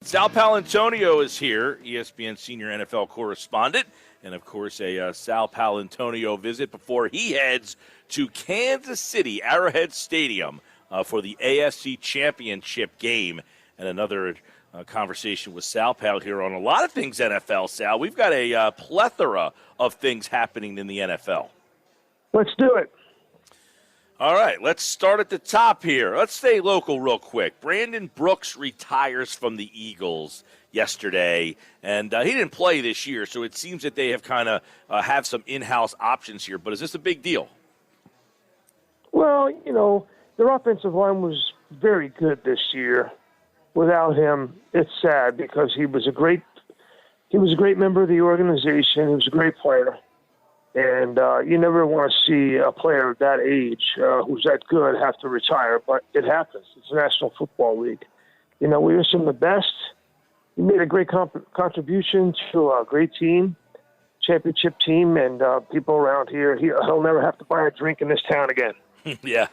Sal Paolantonio is here, ESPN senior NFL correspondent, and of course a Sal Paolantonio visit before he heads to Kansas City, Arrowhead Stadium, for the AFC Championship game. And another conversation with Sal Pal here on a lot of things NFL, Sal. We've got a plethora of things happening in the NFL. Let's do it. All right, let's start at the top here. Let's stay local real quick. Brandon Brooks retires from the Eagles yesterday, and he didn't play this year, so it seems that they have kind of have some in-house options here. But is this a big deal? Well, you know, their offensive line was very good this year. Without him, it's sad because he was a great member of the organization. He was a great player. And you never want to see a player of that age who's that good have to retire, but it happens. It's the National Football League. You know, we wish him the best. He made a great contribution to a great team, championship team, and people around here. He'll never have to buy a drink in this town again. Yeah.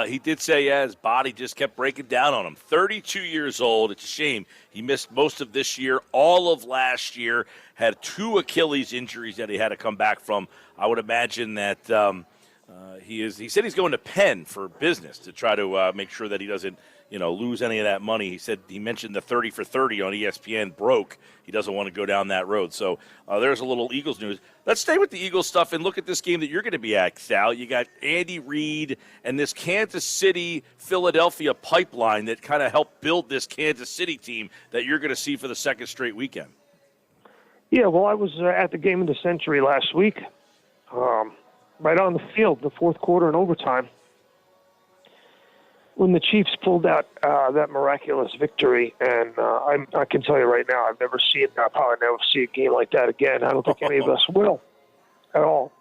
He did say, his body just kept breaking down on him. 32 years old. It's a shame. He missed most of this year, all of last year, had 2 Achilles injuries that he had to come back from. I would imagine that he said he's going to Penn for business to try to make sure that he doesn't, lose any of that money. He mentioned the 30 for 30 on ESPN broke. He doesn't want to go down that road. So there's a little Eagles news. Let's stay with the Eagles stuff and look at this game that you're going to be at, Sal. You got Andy Reid and this Kansas City-Philadelphia pipeline that kind of helped build this Kansas City team that you're going to see for the second straight weekend. Yeah, well, I was at the game of the century last week, right on the field, the fourth quarter and overtime, when the Chiefs pulled out that miraculous victory. And I can tell you right now, I'll probably never see a game like that again. I don't think any of us will at all.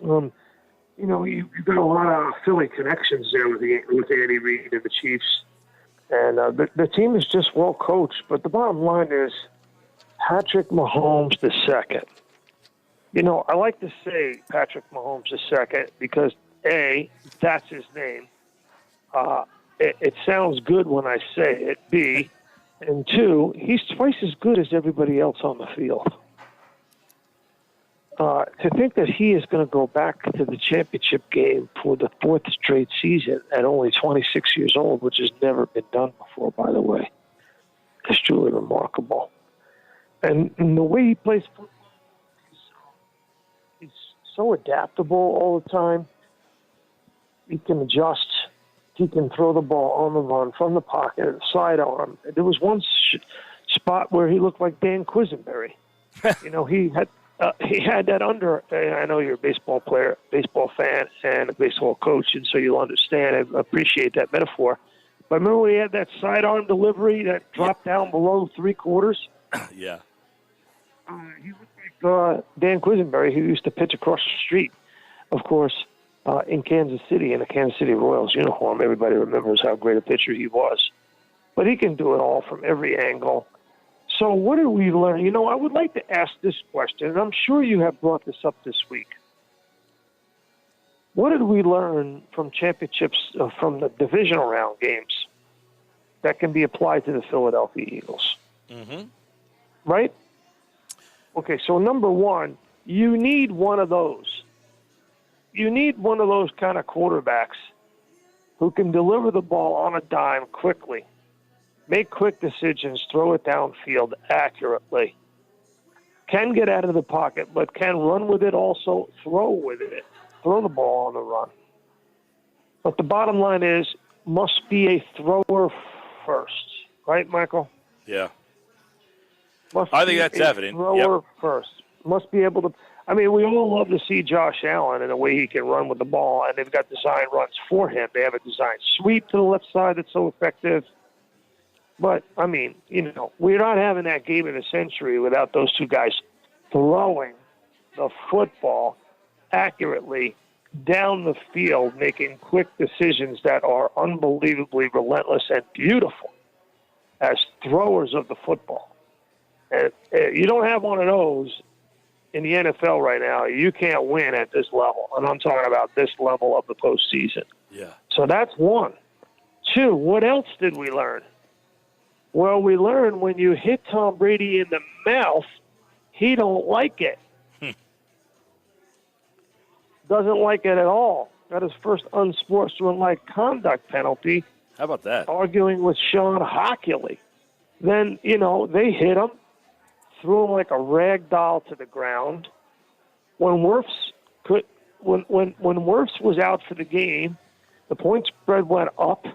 You've got a lot of Philly connections there with Andy Reid and the Chiefs. And the team is just well coached. But the bottom line is Patrick Mahomes II. I like to say Patrick Mahomes II because, A, that's his name. It sounds good when I say it, B, and 2, he's twice as good as everybody else on the field. To think that he is going to go back to the championship game for the 4th straight season at only 26 years old, which has never been done before, by the way, is truly remarkable. And the way he plays football, he's so adaptable all the time. He can adjust. He can throw the ball on the run from the pocket, sidearm. There was one spot where he looked like Dan Quisenberry. He had that under. I know you're a baseball player, baseball fan, and a baseball coach, and so you'll understand. I appreciate that metaphor. But remember when he had that sidearm delivery that dropped down below 3/4? Yeah. He looked like Dan Quisenberry, who used to pitch across the street, of course, in Kansas City in a Kansas City Royals uniform. Everybody remembers how great a pitcher he was. But he can do it all from every angle. So what did we learn? I would like to ask this question, and I'm sure you have brought this up this week. What did we learn from championships, from the divisional round games that can be applied to the Philadelphia Eagles? Mm-hmm. Right? Okay, so number one, you need one of those. You need one of those kind of quarterbacks who can deliver the ball on a dime quickly, make quick decisions, throw it downfield accurately, can get out of the pocket, but can run with it also, throw with it, throw the ball on the run. But the bottom line is, must be a thrower first. Right, Michael? Yeah. I think that's evident. Thrower first. Must be able to. I mean, we all love to see Josh Allen and the way he can run with the ball, and they've got design runs for him. They have a design sweep to the left side that's so effective. But, I mean, we're not having that game of the century without those two guys throwing the football accurately down the field, making quick decisions that are unbelievably relentless and beautiful as throwers of the football. And you don't have one of those in the NFL right now. You can't win at this level. And I'm talking about this level of the postseason. Yeah. So that's one. Two, what else did we learn? Well, we learned when you hit Tom Brady in the mouth, he don't like it. Doesn't like it at all. Got his first unsportsmanlike conduct penalty. How about that? Arguing with Sean Hockley. Then, they hit him, threw him like a rag doll to the ground. When Wirfs was out for the game, the point spread went up.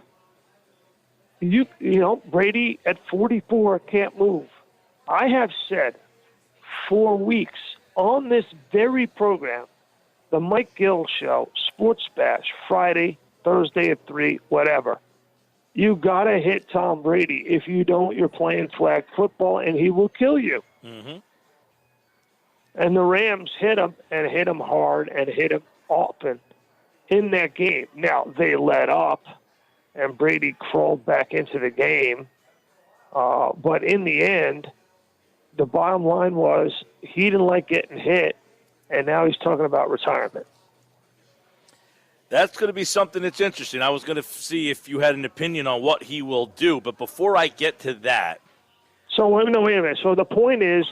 Brady at 44 can't move. I have said for weeks on this very program, the Mike Gill Show, Sports Bash, Friday, Thursday at 3, whatever. You got to hit Tom Brady. If you don't, you're playing flag football, and he will kill you. Mm-hmm. And the Rams hit him, and hit him hard, and hit him often in that game. Now, they let up, and Brady crawled back into the game. But in the end, the bottom line was he didn't like getting hit, and now he's talking about retirement. That's going to be something that's interesting. I was going to see if you had an opinion on what he will do, but before I get to that. So, wait a minute. So the point is,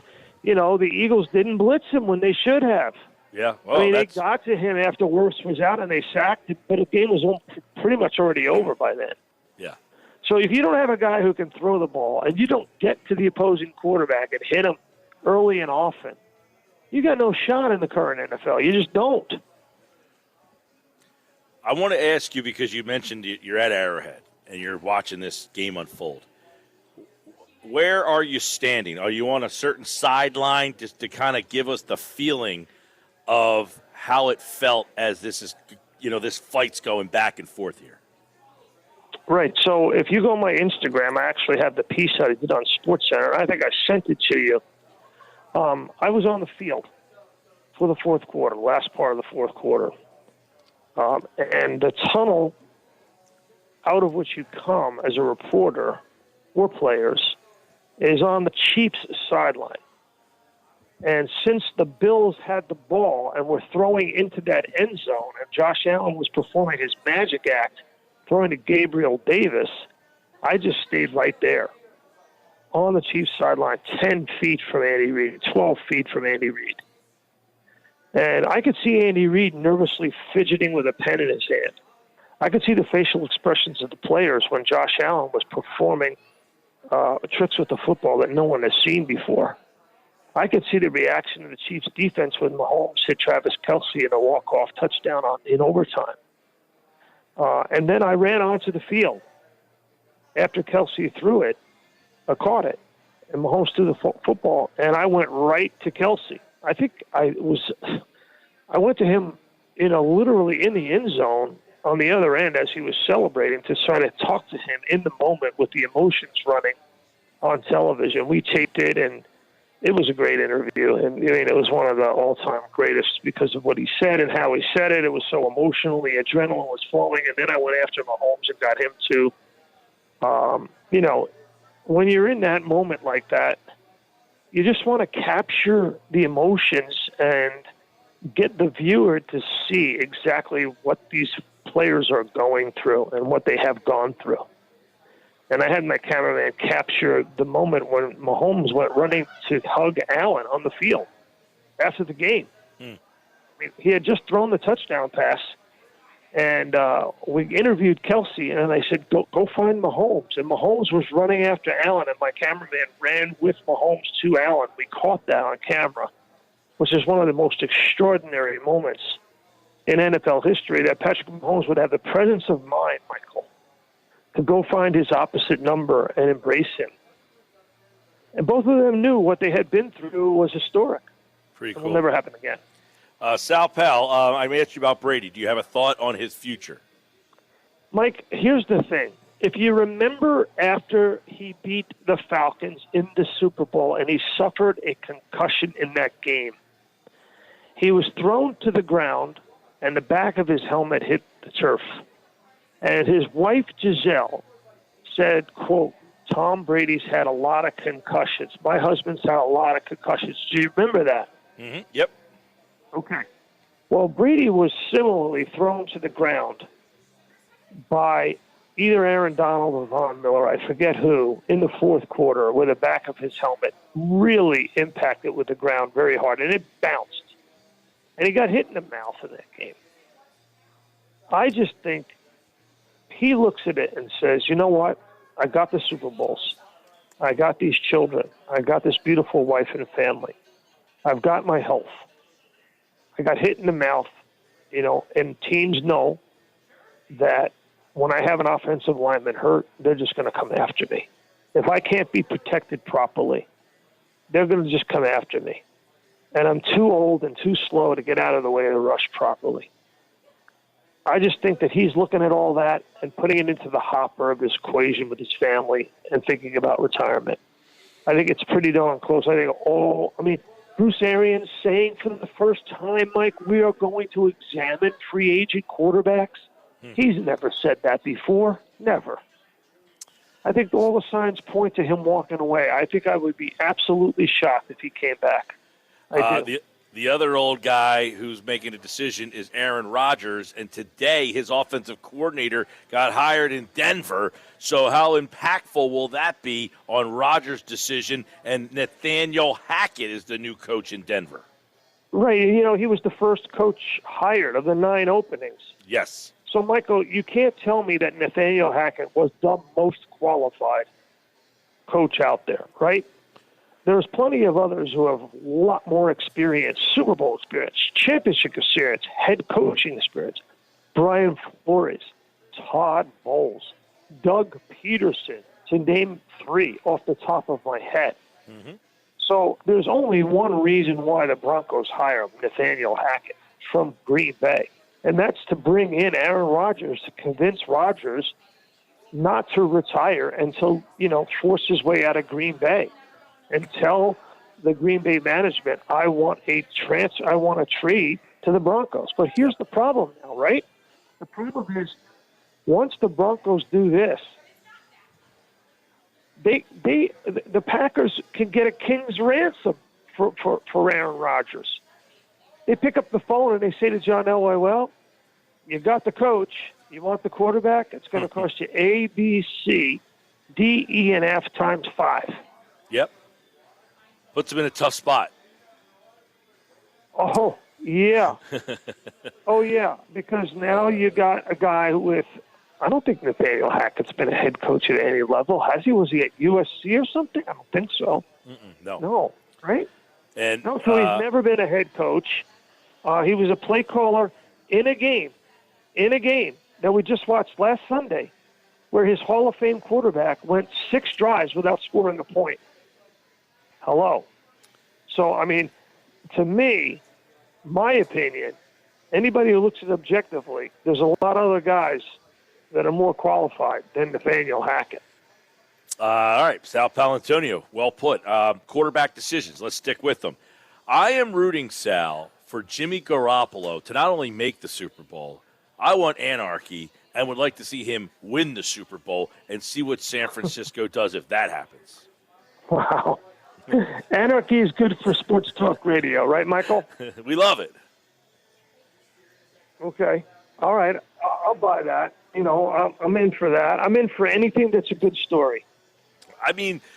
the Eagles didn't blitz him when they should have. Yeah. Well, they got to him after Wirfs was out, and they sacked him, but the game was pretty much already over by then. Yeah. So if you don't have a guy who can throw the ball, and you don't get to the opposing quarterback and hit him early and often, you got no shot in the current NFL. You just don't. I want to ask you, because you mentioned you're at Arrowhead and you're watching this game unfold. Where are you standing? Are you on a certain sideline, just to kind of give us the feeling of how it felt as this fight's going back and forth here? Right. So if you go on my Instagram, I actually have the piece that I did on SportsCenter. I think I sent it to you. I was on the field for the fourth quarter, last part of the fourth quarter. And the tunnel out of which you come as a reporter or players is on the Chiefs sideline. And since the Bills had the ball and were throwing into that end zone, and Josh Allen was performing his magic act, throwing to Gabriel Davis, I just stayed right there on the Chiefs sideline, 10 feet from Andy Reid, 12 feet from Andy Reid. And I could see Andy Reid nervously fidgeting with a pen in his hand. I could see the facial expressions of the players when Josh Allen was performing tricks with the football that no one has seen before. I could see the reaction of the Chiefs' defense when Mahomes hit Travis Kelce in a walk-off touchdown in overtime. And then I ran onto the field after Kelce threw it, caught it, and Mahomes threw the football, and I went right to Kelce. I think I went to him, literally in the end zone on the other end as he was celebrating, to try to talk to him in the moment with the emotions running on television. We taped it, and it was a great interview. And it was one of the all-time greatest because of what he said and how he said it. It was so emotional. The adrenaline was flowing. And then I went after Mahomes and got him to, when you're in that moment like that, you just want to capture the emotions and get the viewer to see exactly what these players are going through and what they have gone through. And I had my cameraman capture the moment when Mahomes went running to hug Allen on the field after the game. I mean, he had just thrown the touchdown pass, and we interviewed Kelce, and I said, go find Mahomes. And Mahomes was running after Allen, and my cameraman ran with Mahomes to Allen. We caught that on camera, which is one of the most extraordinary moments in NFL history, that Patrick Mahomes would have the presence of mind, Michael, to go find his opposite number and embrace him. And both of them knew what they had been through was historic. Pretty cool. It will never happen again. Sal Pal, I asked you about Brady. Do you have a thought on his future? Mike, here's the thing. If you remember after he beat the Falcons in the Super Bowl and he suffered a concussion in that game, he was thrown to the ground and the back of his helmet hit the turf. And his wife, Giselle, said, quote, Tom Brady's had a lot of concussions. My husband's had a lot of concussions. Do you remember that? Mm-hmm. Yep. Okay. Well, Brady was similarly thrown to the ground by either Aaron Donald or Von Miller, I forget who, in the fourth quarter where the back of his helmet really impacted with the ground very hard, and it bounced. And he got hit in the mouth in that game. I just think he looks at it and says, you know what? I got the Super Bowls. I got these children. I got this beautiful wife and family. I've got my health. I got hit in the mouth, and teams know that when I have an offensive lineman hurt, they're just going to come after me. If I can't be protected properly, they're going to just come after me. And I'm too old and too slow to get out of the way of the rush properly. I just think that he's looking at all that and putting it into the hopper of his equation with his family and thinking about retirement. I think it's pretty darn close. Bruce Arians saying for the first time, Mike, we are going to examine free agent quarterbacks. He's never said that before. Never. I think all the signs point to him walking away. I think I would be absolutely shocked if he came back. The other old guy who's making a decision is Aaron Rodgers, and today his offensive coordinator got hired in Denver. So how impactful will that be on Rodgers' decision? And Nathaniel Hackett is the new coach in Denver. Right. He was the first coach hired of the 9 openings. Yes. So, Michael, you can't tell me that Nathaniel Hackett was the most qualified coach out there, right? There's plenty of others who have a lot more experience, Super Bowl experience, championship experience, head coaching experience. Brian Flores, Todd Bowles, Doug Peterson, to name 3 off the top of my head. Mm-hmm. So there's only one reason why the Broncos hire Nathaniel Hackett from Green Bay, and that's to bring in Aaron Rodgers to convince Rodgers not to retire until, force his way out of Green Bay. And tell the Green Bay management, I want a trade to the Broncos. But here's the problem now, right? The problem is, once the Broncos do this, the Packers can get a king's ransom for Aaron Rodgers. They pick up the phone and they say to John Elway, well, you got the coach, you want the quarterback, it's going to cost you A, B, C, D, E, and F times 5. Yep. Puts him in a tough spot. Oh, yeah. Because now you got a guy with, I don't think Nathaniel Hackett's been a head coach at any level. Has he? Was he at USC or something? I don't think so. No, right? So he's never been a head coach. He was a play caller in a game that we just watched last Sunday where his Hall of Fame quarterback went 6 drives without scoring a point. Hello. So, to me, my opinion, anybody who looks at it objectively, there's a lot of other guys that are more qualified than Nathaniel Hackett. All right, Sal Paolantonio, well put. Quarterback decisions, let's stick with them. I am rooting, Sal, for Jimmy Garoppolo to not only make the Super Bowl, I want anarchy and would like to see him win the Super Bowl and see what San Francisco does if that happens. Wow. Anarchy is good for sports talk radio, right, Michael? We love it. Okay. All right. I'll buy that. I'm in for that. I'm in for anything that's a good story.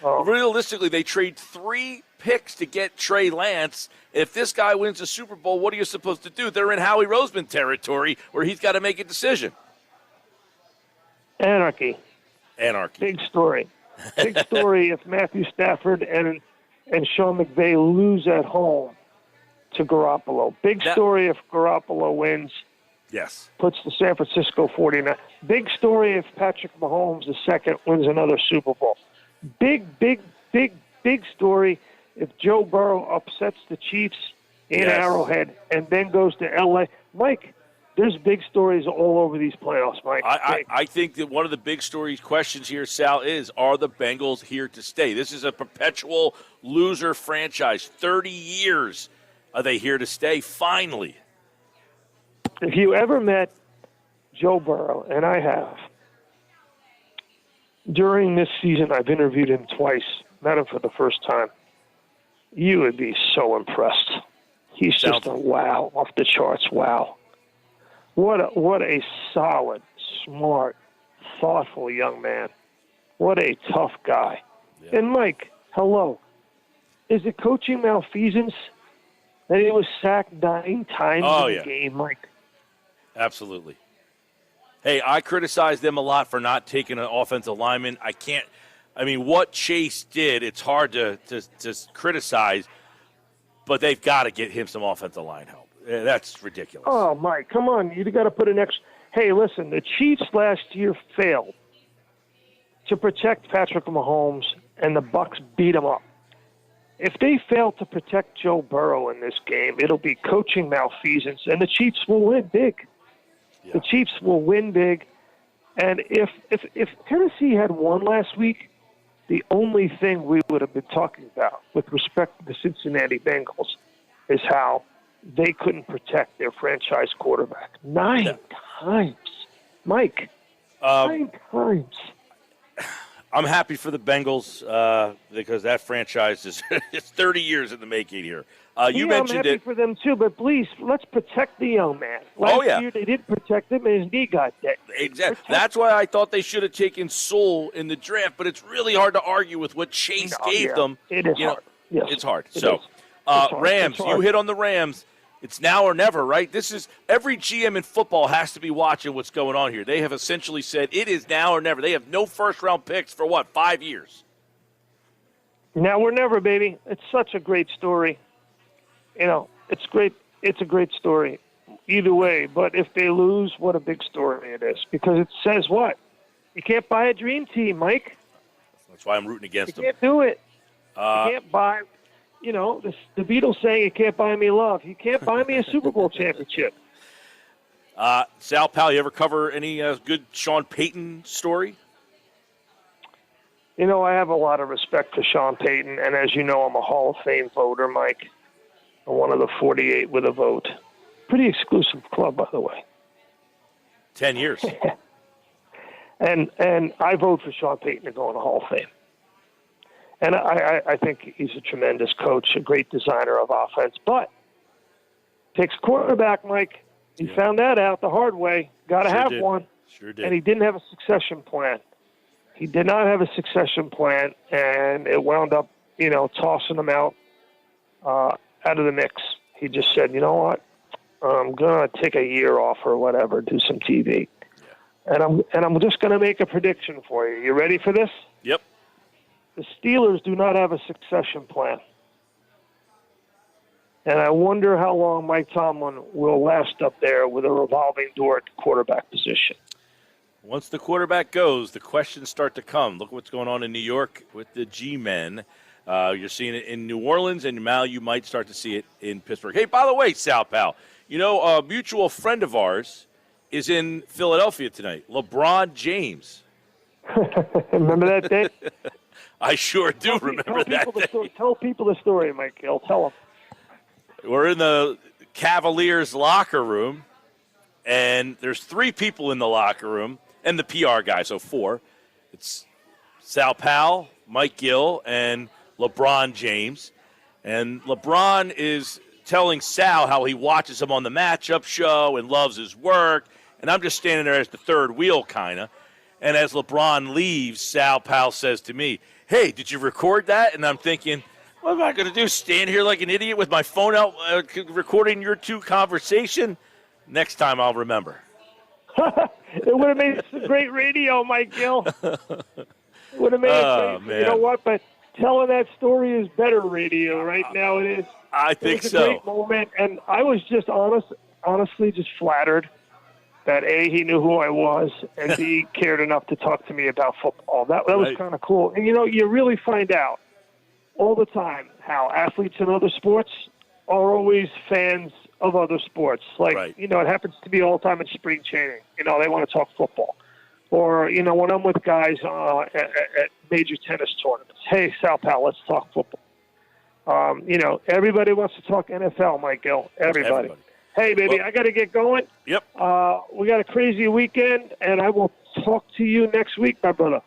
Realistically, they trade 3 picks to get Trey Lance. If this guy wins the Super Bowl, what are you supposed to do? They're in Howie Roseman territory where he's got to make a decision. Anarchy. Big story. Big story if Matthew Stafford and Sean McVay lose at home to Garoppolo. Big story if Garoppolo wins. Yes. Puts the San Francisco 49. Big story if Patrick Mahomes II wins another Super Bowl. Big story if Joe Burrow upsets the Chiefs in Arrowhead and then goes to L.A. Mike, there's big stories all over these playoffs, Mike. I think that one of the big story questions here, Sal, is are the Bengals here to stay? This is a perpetual loser franchise. 30 years. Are they here to stay? Finally. If you ever met Joe Burrow, and I have, during this season I've interviewed him twice, met him for the first time, you would be so impressed. He's just a wow, off the charts wow. What a solid, smart, thoughtful young man. What a tough guy. Yeah. And, Mike, hello. Is it coaching malfeasance that he was sacked 9 times in the game, Mike? Absolutely. Hey, I criticize them a lot for not taking an offensive lineman. What Chase did, it's hard to criticize, but they've got to get him some offensive line help. That's ridiculous. Oh, Mike, come on. You got to put an extra. Hey, listen, the Chiefs last year failed to protect Patrick Mahomes, and the Bucs beat him up. If they fail to protect Joe Burrow in this game, it'll be coaching malfeasance, and the Chiefs will win big. Yeah. The Chiefs will win big. And if Tennessee had won last week, the only thing we would have been talking about with respect to the Cincinnati Bengals is how they couldn't protect their franchise quarterback. 9 times. Mike, 9 times. I'm happy for the Bengals because that franchise is it's 30 years in the making here. You mentioned I'm happy for them too, but please, let's protect the young man. Last year they did protect him, and his knee got dead. Exactly. That's why I thought they should have taken Sewell in the draft, but it's really hard to argue with what Chase gave them. It is hard. Yes. It's hard. It's hard. Rams, you hit on the Rams. It's now or never, right? This is every GM in football has to be watching what's going on here. They have essentially said it is now or never. They have no first-round picks for 5 years? Now or never, baby. It's such a great story. It's great. It's a great story either way. But if they lose, what a big story it is. Because it says what? You can't buy a dream team, Mike. That's why I'm rooting against them. You can't do it. You can't buy, the Beatles saying you can't buy me love. You can't buy me a Super Bowl championship. Sal Pal, you ever cover any good Sean Payton story? I have a lot of respect for Sean Payton. And as you know, I'm a Hall of Fame voter, Mike. I'm one of the 48 with a vote. Pretty exclusive club, by the way. 10 years. And I vote for Sean Payton to go in the Hall of Fame. And I think he's a tremendous coach, a great designer of offense. But takes quarterback, Mike. He found that out the hard way. Got to have one. Sure did. And he didn't have a succession plan. He did not have a succession plan, and it wound up, tossing him out of the mix. He just said, you know what? I'm going to take a year off or whatever, do some TV. Yeah. And I'm just going to make a prediction for you. You ready for this? Yep. The Steelers do not have a succession plan. And I wonder how long Mike Tomlin will last up there with a revolving door at the quarterback position. Once the quarterback goes, the questions start to come. Look what's going on in New York with the G-men. You're seeing it in New Orleans, and now you might start to see it in Pittsburgh. Hey, by the way, Sal Pal, a mutual friend of ours is in Philadelphia tonight, LeBron James. Remember that day? I sure do remember that day. Tell people the story, Mike Gill. Tell them. We're in the Cavaliers locker room, and there's 3 people in the locker room, and the PR guy, so 4. It's Sal Pal, Mike Gill, and LeBron James. And LeBron is telling Sal how he watches him on the matchup show and loves his work. And I'm just standing there as the third wheel, kind of. And as LeBron leaves, Sal Pal says to me, hey, did you record that? And I'm thinking, what am I going to do, stand here like an idiot with my phone out recording your 2 conversation? Next time I'll remember. It would have made some great radio, Mike Gill. It would have made it great. You know what? But telling that story is better radio right now. It is. I think so. It was a great moment, and I was just honestly just flattered that A, he knew who I was, and B, cared enough to talk to me about football. That was kind of cool. And, you really find out all the time how athletes in other sports are always fans of other sports. Like, it happens to me all the time in spring training. They want to talk football. Or, when I'm with guys at major tennis tournaments. Hey, Sal Pal, let's talk football. Everybody wants to talk NFL, Mike Gill. Everybody. Hey, baby, I got to get going. Yep. We got a crazy weekend, and I will talk to you next week, my brother.